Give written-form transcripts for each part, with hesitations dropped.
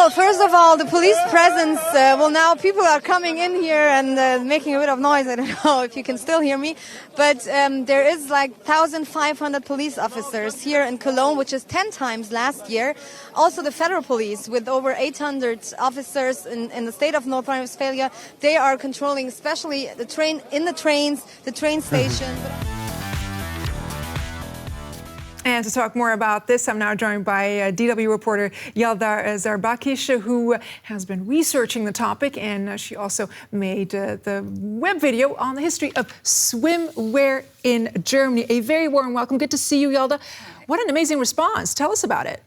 Well, first of all, the police presence, now people are coming in here and making a bit of noise. I don't know if you can still hear me. But there is like 1,500 police officers here in Cologne, which is 10 times last year. Also the federal police with over 800 officers in the state of North Rhine-Westphalia. They are controlling especially the trains, the train station. And to talk more about this, I'm now joined by DW reporter Yalda Zarbakhch, who has been researching the topic, and she also made the web video on the history of swimwear in Germany. A very warm welcome. Good to see you, Yalda. What an amazing response. Tell us about it.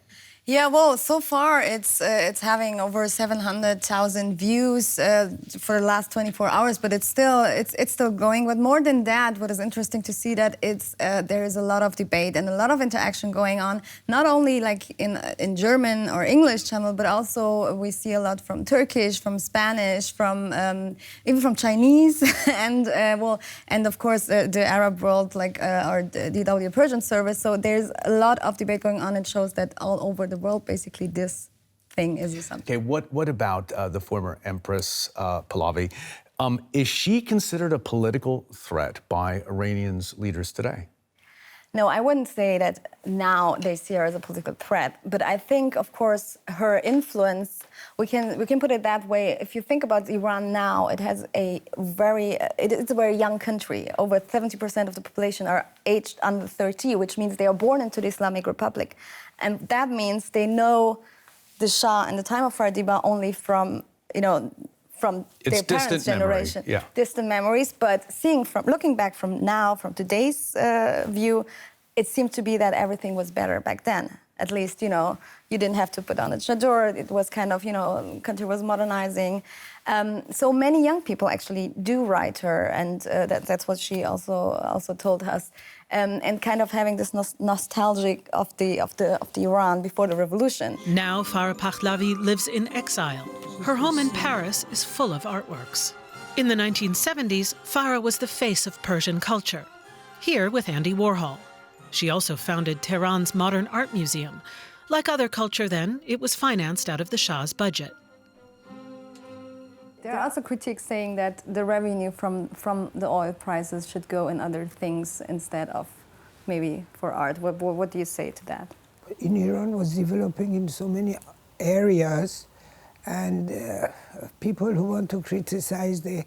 Yeah, well, so far it's having over 700,000 views for the last 24 hours, but it's still going. But more than that, what is interesting to see that there is a lot of debate and a lot of interaction going on, not only like in German or English channel, but also we see a lot from Turkish, from Spanish, from even from Chinese, and of course the Arab world, like our DW Persian service. So there's a lot of debate going on. It shows that all over the world, basically, this thing is something. Okay, what about the former Empress Pahlavi? Is she considered a political threat by Iranians' leaders today? No, I wouldn't say that now they see her as a political threat, but I think, of course, her influence, we can put it that way. If you think about Iran now, it's a very young country. Over 70% of the population are aged under 30, which means they are born into the Islamic Republic. And that means they know the Shah and the time of Fardiba only from their parents' generation. Yeah. Distant memories, but looking back from today's view, it seemed to be that everything was better back then. At least, you didn't have to put on a chador. It was kind of, country was modernizing. So many young people actually do write her, and that's what she also told us. And kind of having this nostalgic of the Iran before the revolution. Now Farah Pahlavi lives in exile. Her home in Paris is full of artworks. In the 1970s, Farah was the face of Persian culture, here with Andy Warhol. She also founded Tehran's Modern Art Museum. Like other culture then, it was financed out of the Shah's budget. There are also critics saying that the revenue from the oil prices should go in other things instead of maybe for art. What do you say to that? In Iran was developing in so many areas, and people who want to criticize, they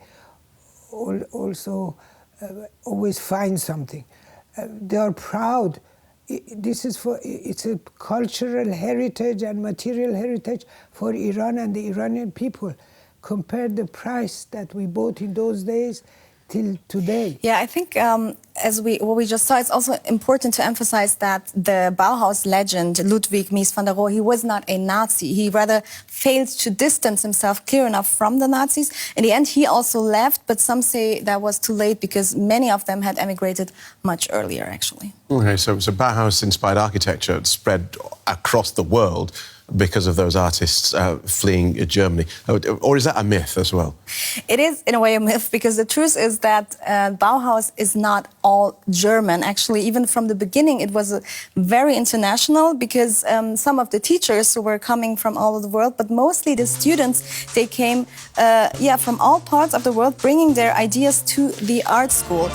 also always find something. They are proud. It's a cultural heritage and material heritage for Iran and the Iranian people. Compare the price that we bought in those days till today. Yeah, I think what we just saw, it's also important to emphasize that the Bauhaus legend, Ludwig Mies van der Rohe, he was not a Nazi. He rather failed to distance himself clear enough from the Nazis. In the end, he also left, but some say that was too late because many of them had emigrated much earlier, actually. Okay, so Bauhaus-inspired architecture spread across the world because of those artists fleeing Germany. Or is that a myth as well? It is, in a way, a myth, because the truth is that Bauhaus is not all German. Actually, even from the beginning, it was very international because some of the teachers who were coming from all over the world, but mostly the students, they came from all parts of the world, bringing their ideas to the art school.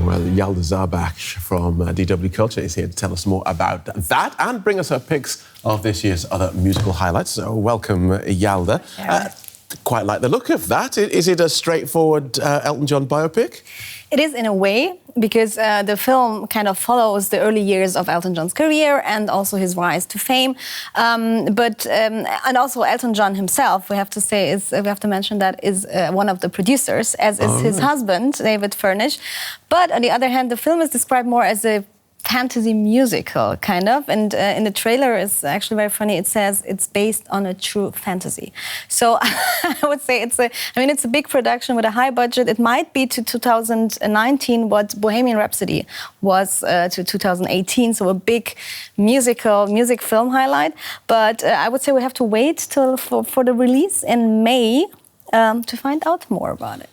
Well, Yalda Zarbakhch from DW Culture is here to tell us more about that and bring us her picks of this year's other musical highlights. So welcome, Yalda. Quite like the look of that. Is it a straightforward Elton John biopic? It is in a way, because the film kind of follows the early years of Elton John's career and also his rise to fame. And also Elton John himself, we have to mention that is one of the producers, as is his husband, David Furnish. But on the other hand, the film is described more as a fantasy musical, kind of. And in the trailer, it's actually very funny. It says it's based on a true fantasy. So I would say it's a big production with a high budget. It might be to 2019 what Bohemian Rhapsody was to 2018. So a big music film highlight. But I would say we have to wait for the release in May to find out more about it.